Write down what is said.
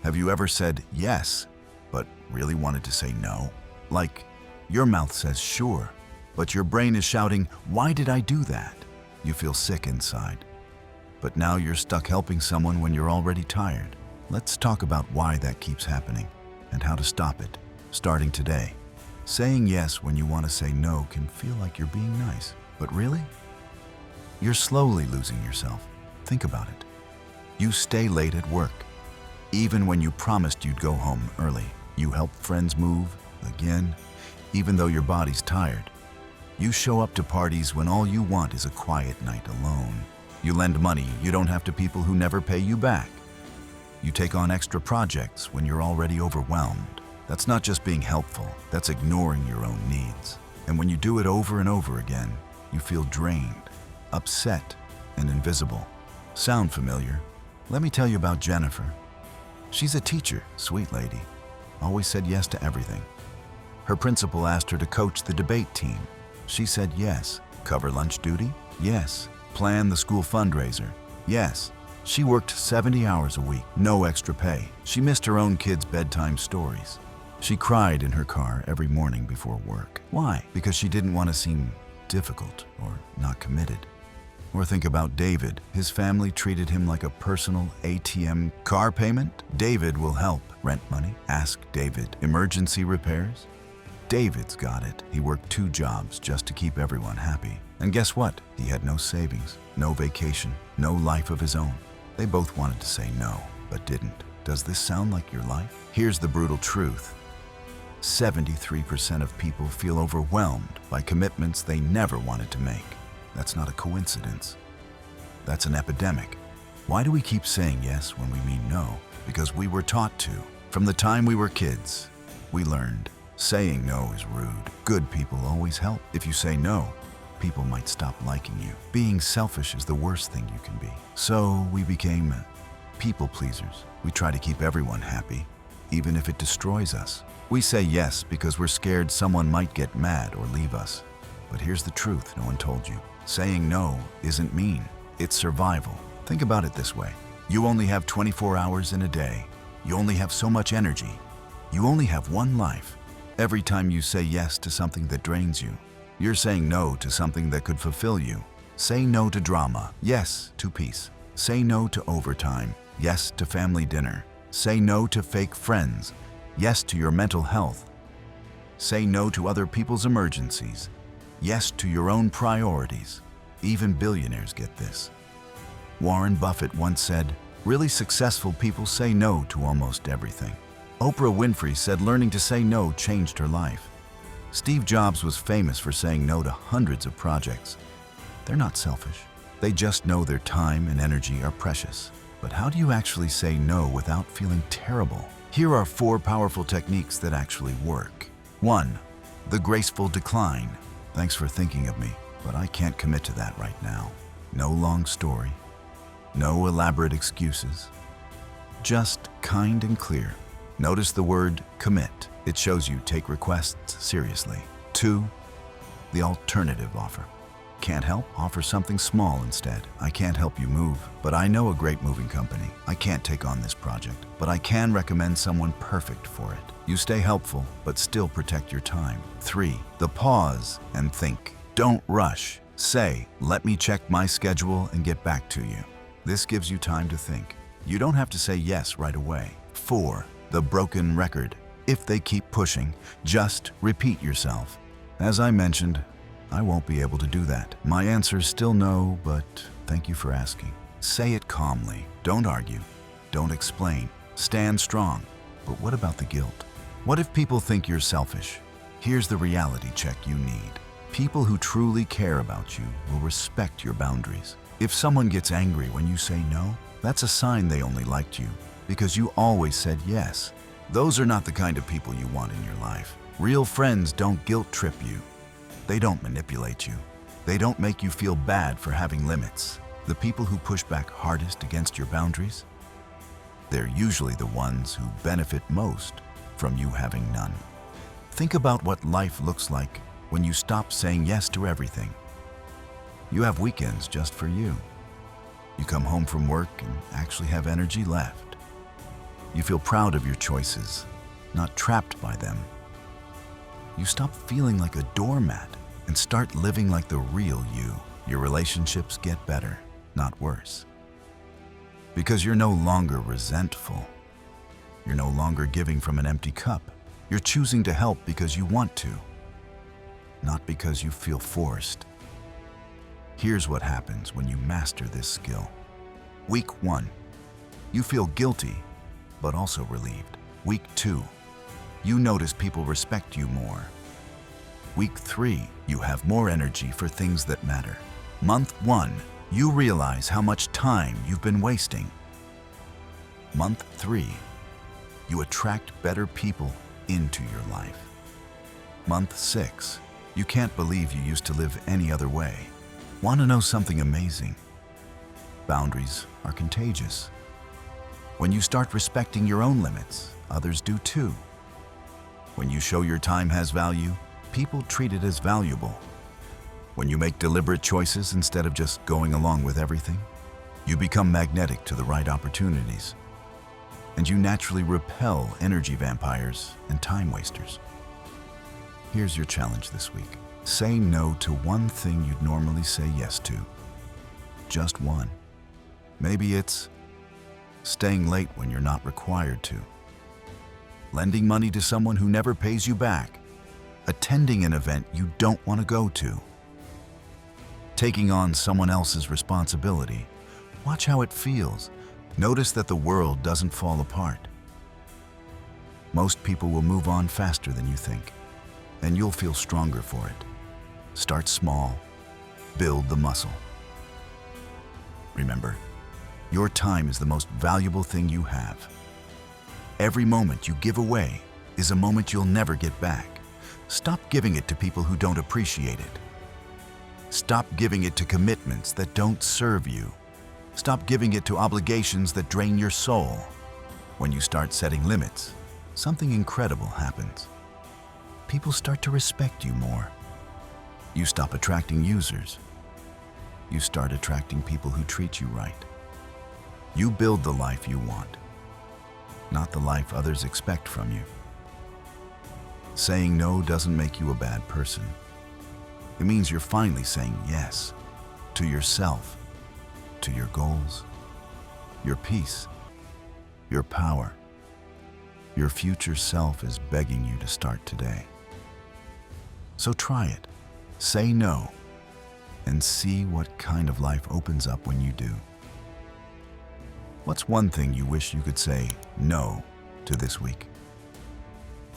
Have you ever said yes, but really wanted to say no? Like, your mouth says sure, but your brain is shouting, why did I do that? You feel sick inside. But now you're stuck helping someone when you're already tired. Let's talk about why that keeps happening and how to stop it, starting today. Saying yes when you want to say no can feel like you're being nice, but really? You're slowly losing yourself. Think about it. You stay late at work, even when you promised you'd go home early. You help friends move, again, even though your body's tired. You show up to parties when all you want is a quiet night alone. You lend money you don't have to people who never pay you back. You take on extra projects when you're already overwhelmed. That's not just being helpful, that's ignoring your own needs. And when you do it over and over again, you feel drained, upset, and invisible. Sound familiar? Let me tell you about Jennifer. She's a teacher, sweet lady. Always said yes to everything. Her principal asked her to coach the debate team. She said yes. Cover lunch duty? Yes. Plan the school fundraiser? Yes. She worked 70 hours a week, no extra pay. She missed her own kids' bedtime stories. She cried in her car every morning before work. Why? Because she didn't want to seem difficult or not committed. Or think about David. His family treated him like a personal ATM. Car payment? David will help. Rent money? Ask David. Emergency repairs? David's got it. He worked 2 jobs just to keep everyone happy. And guess what? He had no savings, no vacation, no life of his own. They both wanted to say no, but didn't. Does this sound like your life? Here's the brutal truth. 73% of people feel overwhelmed by commitments they never wanted to make. That's not a coincidence. That's an epidemic. Why do we keep saying yes when we mean no? Because we were taught to. From the time we were kids, we learned saying no is rude. Good people always help. If you say no, people might stop liking you. Being selfish is the worst thing you can be. So we became people pleasers. We try to keep everyone happy, even if it destroys us. We say yes because we're scared someone might get mad or leave us. But here's the truth no one told you. Saying no isn't mean, it's survival. Think about it this way. You only have 24 hours in a day. You only have so much energy. You only have one life. Every time you say yes to something that drains you, you're saying no to something that could fulfill you. Say no to drama, yes to peace. Say no to overtime, yes to family dinner. Say no to fake friends, yes to your mental health. Say no to other people's emergencies, yes to your own priorities. Even billionaires get this. Warren Buffett once said, really successful people say no to almost everything. Oprah Winfrey said learning to say no changed her life. Steve Jobs was famous for saying no to hundreds of projects. They're not selfish. They just know their time and energy are precious. But how do you actually say no without feeling terrible? Here are 4 powerful techniques that actually work. 1. The graceful decline. Thanks for thinking of me, but I can't commit to that right now. No long story. No elaborate excuses. Just kind and clear. Notice the word commit. It shows you take requests seriously. 2. The alternative offer. Can't help? Offer something small instead. I can't help you move, but I know a great moving company. I can't take on this project, but I can recommend someone perfect for it. You stay helpful, but still protect your time. 3. The pause and think. Don't rush. Say, let me check my schedule and get back to you. This gives you time to think. You don't have to say yes right away. 4. The broken record. If they keep pushing, just repeat yourself. As I mentioned, I won't be able to do that. My answer's still no, but thank you for asking. Say it calmly. Don't argue. Don't explain. Stand strong. But what about the guilt? What if people think you're selfish? Here's the reality check you need. People who truly care about you will respect your boundaries. If someone gets angry when you say no, that's a sign they only liked you because you always said yes. Those are not the kind of people you want in your life. Real friends don't guilt trip you. They don't manipulate you. They don't make you feel bad for having limits. The people who push back hardest against your boundaries, they're usually the ones who benefit most from you having none. Think about what life looks like when you stop saying yes to everything. You have weekends just for you. You come home from work and actually have energy left. You feel proud of your choices, not trapped by them. You stop feeling like a doormat and start living like the real you. Your relationships get better, not worse. Because you're no longer resentful. You're no longer giving from an empty cup. You're choosing to help because you want to, not because you feel forced. Here's what happens when you master this skill. Week 1, you feel guilty, but also relieved. Week 2, you notice people respect you more. Week 3, you have more energy for things that matter. Month 1, you realize how much time you've been wasting. Month 3, you attract better people into your life. Month 6, you can't believe you used to live any other way. Want to know something amazing? Boundaries are contagious. When you start respecting your own limits, others do too. When you show your time has value, people treat it as valuable. When you make deliberate choices instead of just going along with everything, you become magnetic to the right opportunities. And you naturally repel energy vampires and time wasters. Here's your challenge this week. Say no to one thing you'd normally say yes to. Just one. Maybe it's staying late when you're not required to, lending money to someone who never pays you back, attending an event you don't want to go to, taking on someone else's responsibility. Watch how it feels. Notice that the world doesn't fall apart. Most people will move on faster than you think, and you'll feel stronger for it. Start small, build the muscle. Remember, your time is the most valuable thing you have. Every moment you give away is a moment you'll never get back. Stop giving it to people who don't appreciate it. Stop giving it to commitments that don't serve you. Stop giving it to obligations that drain your soul. When you start setting limits, something incredible happens. People start to respect you more. You stop attracting users. You start attracting people who treat you right. You build the life you want, not the life others expect from you. Saying no doesn't make you a bad person. It means you're finally saying yes to yourself, to your goals, your peace, your power. Your future self is begging you to start today. So try it. Say no and see what kind of life opens up when you do. What's one thing you wish you could say no to this week?